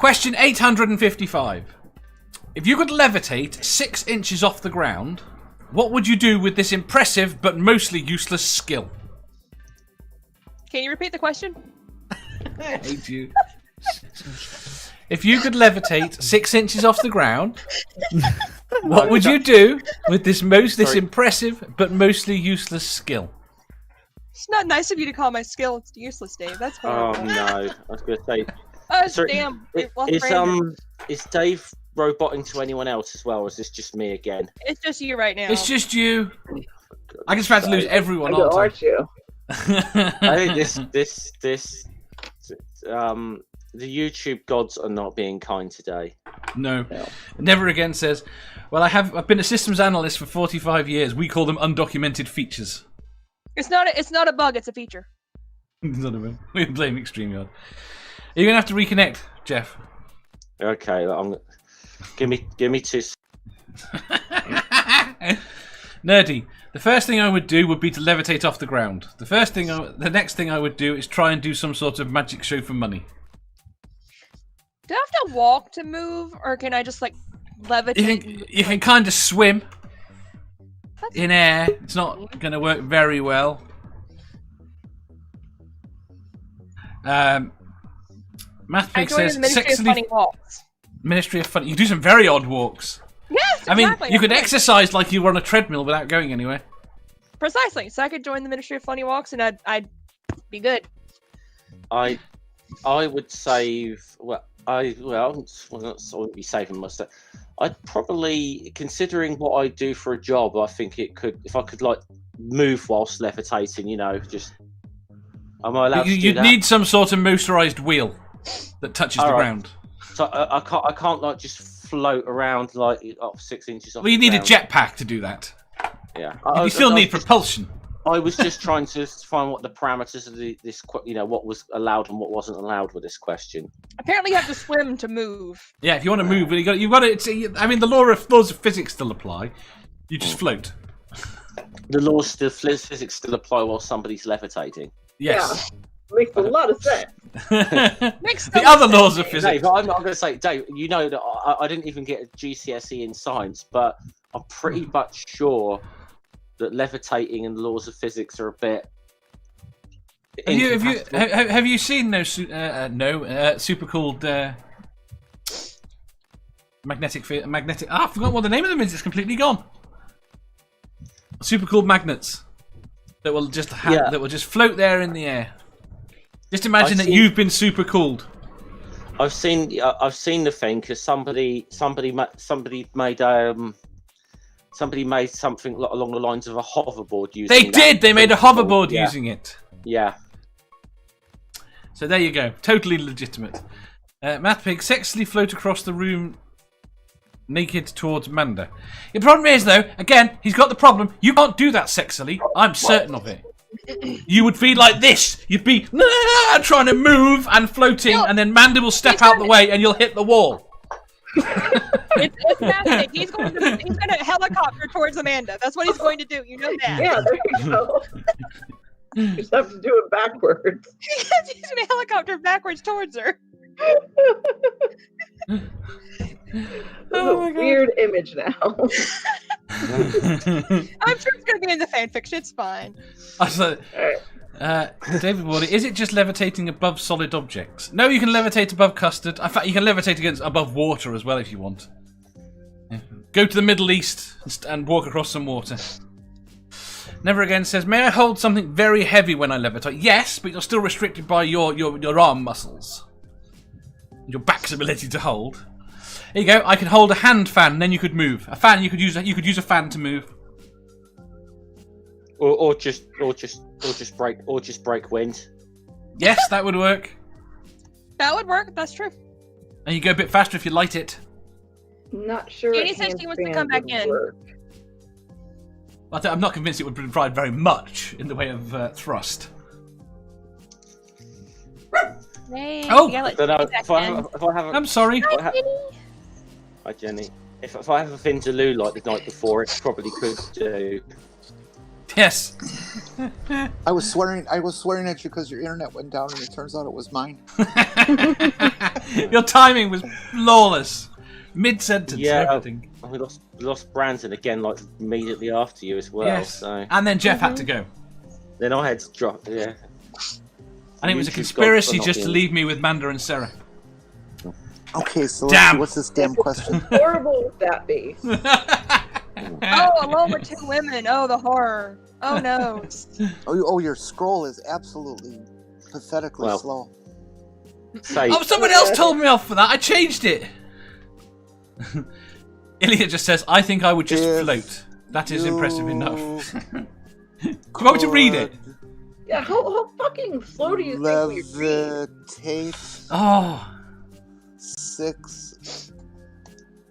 Question 855. If you could levitate 6 inches off the ground, what would you do with this impressive but mostly useless skill? Can you repeat the question? I hate you. If you could levitate 6 inches off the ground, what would you do with this impressive but mostly useless skill? It's not nice of you to call my skill it's useless, Dave. That's horrible. Oh no, I was going to say. Oh, Sorry, damn. Is Dave roboting to anyone else as well, or is this just me again? It's just you right now. It's just you. I just about to lose everyone. Aren't you? I think the YouTube gods are not being kind today. No. Never Again says, well, I've been a systems analyst for 45 years. We call them undocumented features. It's not a bug, it's a feature. We blame ExtremeYard. Are you going to have to reconnect, Jeff? Okay, give me 2. Nerdy. The first thing I would do would be to levitate off the ground. The next thing I would do is try and do some sort of magic show for money. Do I have to walk to move, or can I just like levitate? You can kind of swim in air. It's not going to work very well. Mathpig says Ministry of Funny Walks. Ministry of Funny. You do some very odd walks. Yes, I mean, exactly. you could exercise like you were on a treadmill without going anywhere. Precisely. So I could join the Ministry of Funny Walks, and I'd be good. I would save. I wouldn't be saving myself. I'd probably, considering what I do for a job, I think it could, if I could like move whilst levitating, just. Am I allowed to do You'd that? need some sort of motorized wheel that touches the ground. So I can't like just float around like up 6 inches off. Well, you need a jetpack to do that. Yeah. You still need propulsion. I was just trying to find what the parameters of this, what was allowed and what wasn't allowed with this question. Apparently, you have to swim to move. Yeah, if you want to move, you've got to. I mean, the laws of physics still apply. You just float. The laws of physics still apply while somebody's levitating. Yes. Yeah. Makes a lot of sense. The other laws of physics. Dave, I'm not going to say, Dave, you know that I didn't even get a GCSE in science, but I'm pretty much sure that levitating and the laws of physics are a bit. Have you seen super cooled magnetic? I forgot what the name of them is. It's completely gone. Super cooled magnets that will just float there in the air. Just imagine you've been super cooled. I've seen the thing because somebody made something along the lines of a hoverboard using. They did. They made a hoverboard using it. Yeah. So there you go. Totally legitimate. Mathpig, sexily float across the room naked towards Manda. The problem is, though, again, he's got the problem. You can't do that sexily. I'm certain of it. You would be like this. You'd be trying to move and floating, and then Manda will step out the way and you'll hit the wall. It's happening. He's going to helicopter towards Amanda. That's what he's going to do. You know that. Yeah, there you go. You just have to do it backwards. He's going to helicopter backwards towards her. Oh my God. Weird image now. I'm sure it's going to be in the fanfiction. It's fine. David Wally, is it just levitating above solid objects? No, you can levitate above custard. In fact, you can levitate above water as well if you want. Yeah. Go to the Middle East and walk across some water. Never Again says, may I hold something very heavy when I levitate? Yes, but you're still restricted by your arm muscles. Your back's ability to hold. There you go. I can hold a hand fan, and then you could move. A fan, you could use a fan to move. Or just break wind. Yes, that would work. That would work. That's true. And you go a bit faster if you light it. Not sure. Katie says she wants to come back in. I'm not convinced it would provide very much in the way of thrust. Hey, I'm sorry. Hi, Jenny. If I have a Vindaloo like the night before, it probably could do. Yes. I was swearing at you because your internet went down, and it turns out it was mine. Your timing was flawless. Mid-sentence, Yeah, everything. we lost Brandon again, like immediately after you as well. Yes. So And then Jeff had to go. then I had to drop. Yeah. And it was a YouTube's conspiracy got- just to leave me with Manda and Sarah. Okay, so Damn. what's this damn question? Horrible would that be? Oh, alone with 2 women. Oh, the horror. Oh no. Oh, your scroll is absolutely pathetically Well. slow. Say, Oh, someone else told me off for that. I changed it. Ilya just says, I think I would just If float. That is impressive enough. you Do you want me to read it? Yeah, how fucking slow do you think we read? Levitate Oh. 6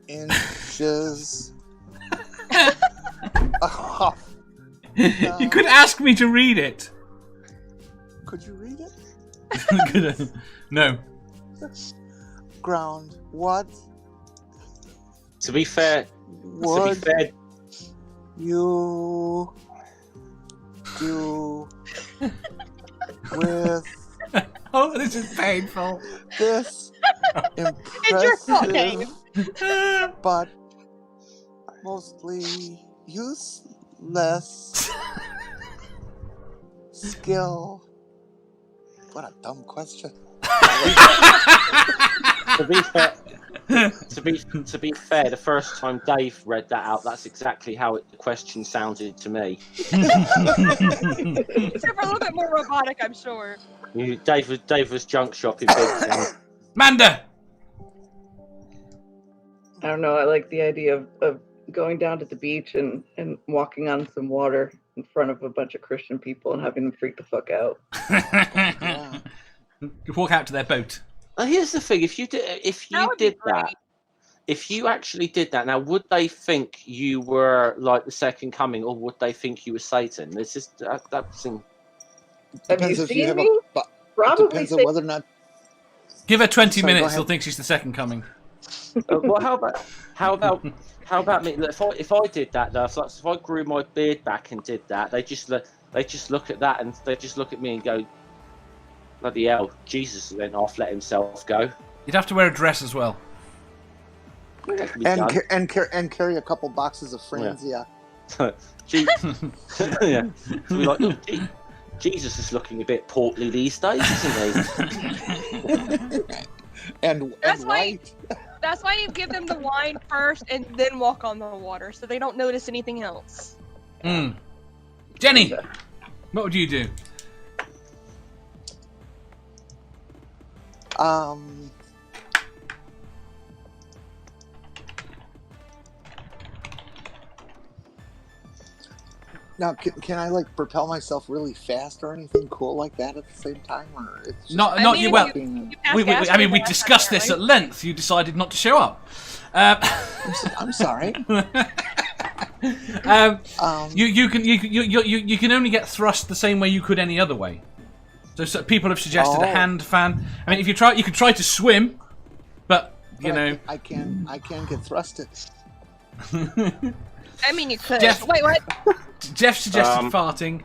inches. Oh, You could ask me to read it. could you read it? No. Ground. What to be fair, would you do with Oh, this is painful. this It's your fault, Dave. impressive but mostly useless skill? What a dumb question. to be fair, to be fair, the first time Dave read that out, that's exactly how the question sounded to me. Except for a little bit more robotic, I'm sure. Dave was junk shopping big time. Manda! I don't know. I like the idea of going down to the beach and walking on some water in front of a bunch of Christian people and having them freak the fuck out. Yeah. You walk out to their boat. Here's the thing: if you did that, if you actually did that, now would they think you were like the second coming, or would they think you were Satan? This is that's Have you Depends if you seen have me? a. Probably Depends say on whether or not. Give her 20 Sorry, go minutes, ahead. she'll think she's the second coming. well, how about me? Look, if I did that, though, if I grew my beard back and did that, they just look at that and they just look at me and go, "Bloody hell, Jesus went off, let himself go." You'd have to wear a dress as well. That could be And, done. carry a couple boxes of frames, yeah. Gee- yeah. So we're like, "Oh, Jesus is looking a bit portly these days, isn't he?" And That's why- white. That's why you give them the wine first and then walk on the water, so they don't notice anything else. Jenny! What would you do? Now, can I like propel myself really fast or anything cool like that at the same time, or it's just Not I mean, you. Well, You passed we gas I mean, we last discussed time, this right? at length. You decided not to show up. I'm sorry. You can only get thrust the same way you could any other way. So people have suggested a Oh. hand fan. I mean, if you could try to swim, but you But know. I can get thrusted. I mean, you could. Jeff- Wait, what? Jeff suggested Um, farting.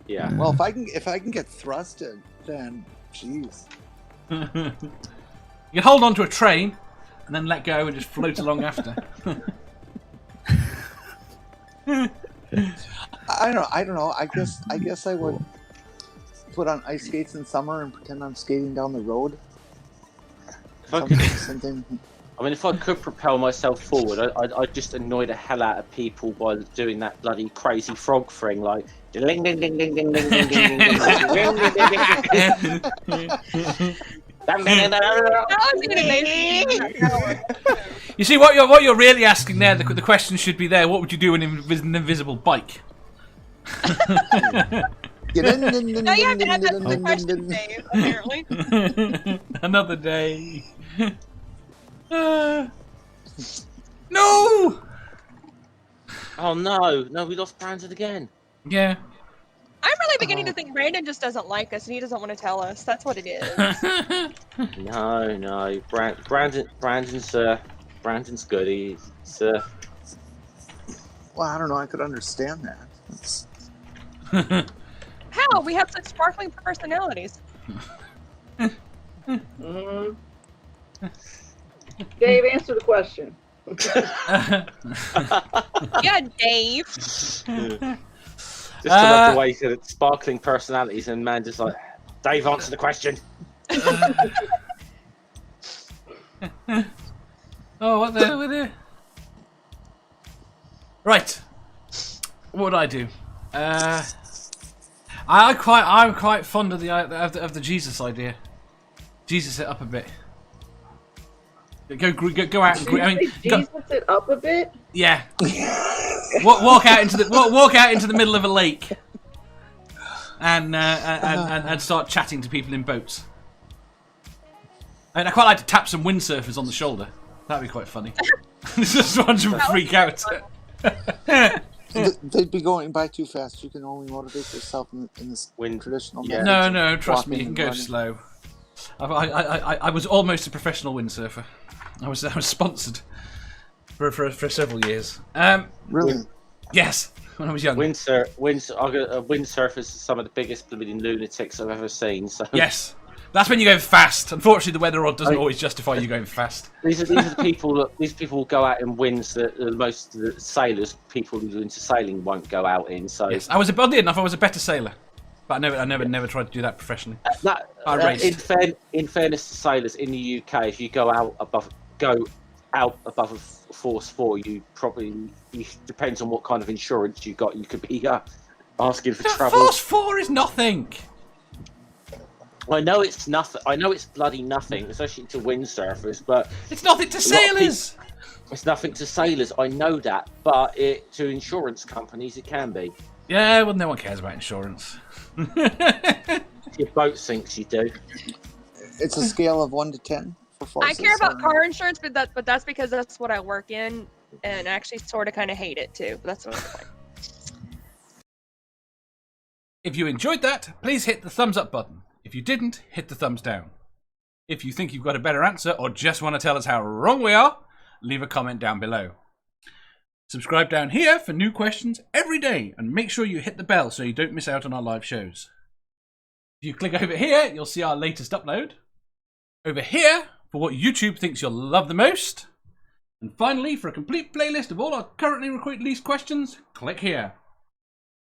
Yeah. Well, if I can get thrusted, then jeez. You can hold on to a train and then let go and just float along after. I don't know. I guess I would put on ice skates in summer and pretend I'm skating down the road. If I could, Something. I mean, if I could propel myself forward, I'd just annoy the hell out of people by doing that bloody crazy frog thing, like ding ding ding ding ding ding ding ding ding ding That was an amazing. You see, what you're really asking there, the question should be there. What would you do in an invisible bike? Now you have to have that question, Dave, apparently. Another day. No! Oh no, we lost Brandon again. Yeah. I'm really beginning to think Brandon just doesn't like us and he doesn't want to tell us. That's what it is. No, Brandon's good. He's Well, I don't know. I could understand that. How? We have such sparkling personalities. Mhm. Dave, answer the question. Yeah, Dave. Just love the way he said it, sparkling personalities, and man just like, Dave, answer the question. Oh, what the hell with it? Right. What would I do? I'm quite fond of the Jesus idea. Jesus it up a bit. Go out. And, I mean, Jesus it up a bit. yeah. walk out into the middle of a lake, and start chatting to people in boats. I mean, I quite like to tap some windsurfers on the shoulder. That'd be quite funny. Just watch them freak out. They'd be going by too fast. You can only motivate yourself in this traditional Yeah. method. No, trust me, you walking can go and running. slow. I was almost a professional windsurfer. I was sponsored for several years. Really? Yes, when I was young. Windsurfers are some of the biggest blooming lunatics I've ever seen. So Yes, that's when you go fast. Unfortunately, the weather doesn't always justify you going fast. these are the people that these people will go out in winds that most of the sailors, people who are into sailing, won't go out in. So Yes, oddly enough, I was a better sailor, but I never tried to do that professionally. I raced. In fairness to sailors in the UK, if you go out above a force 4, you probably depends on what kind of insurance you got. You could be asking for trouble. Force 4 is nothing. I know it's nothing. I know it's bloody nothing, especially to windsurfers. But It's nothing to sailors. it's nothing to sailors. I know that, but to insurance companies, it can be. Yeah, well, no one cares about insurance. If your boat sinks, you do. It's a scale of 1 to 10 for I forces. care about car insurance, but that's because that's what I work in, and I actually sort of kind of hate it too. But that's what I'm like. If you enjoyed that, please hit the thumbs up button. If you didn't, hit the thumbs down. If you think you've got a better answer or just want to tell us how wrong we are, leave a comment down below. Subscribe down here for new questions every day, and make sure you hit the bell so you don't miss out on our live shows. If you click over here, you'll see our latest upload. Over here, for what YouTube thinks you'll love the most. And finally, for a complete playlist of all our currently released questions, click here.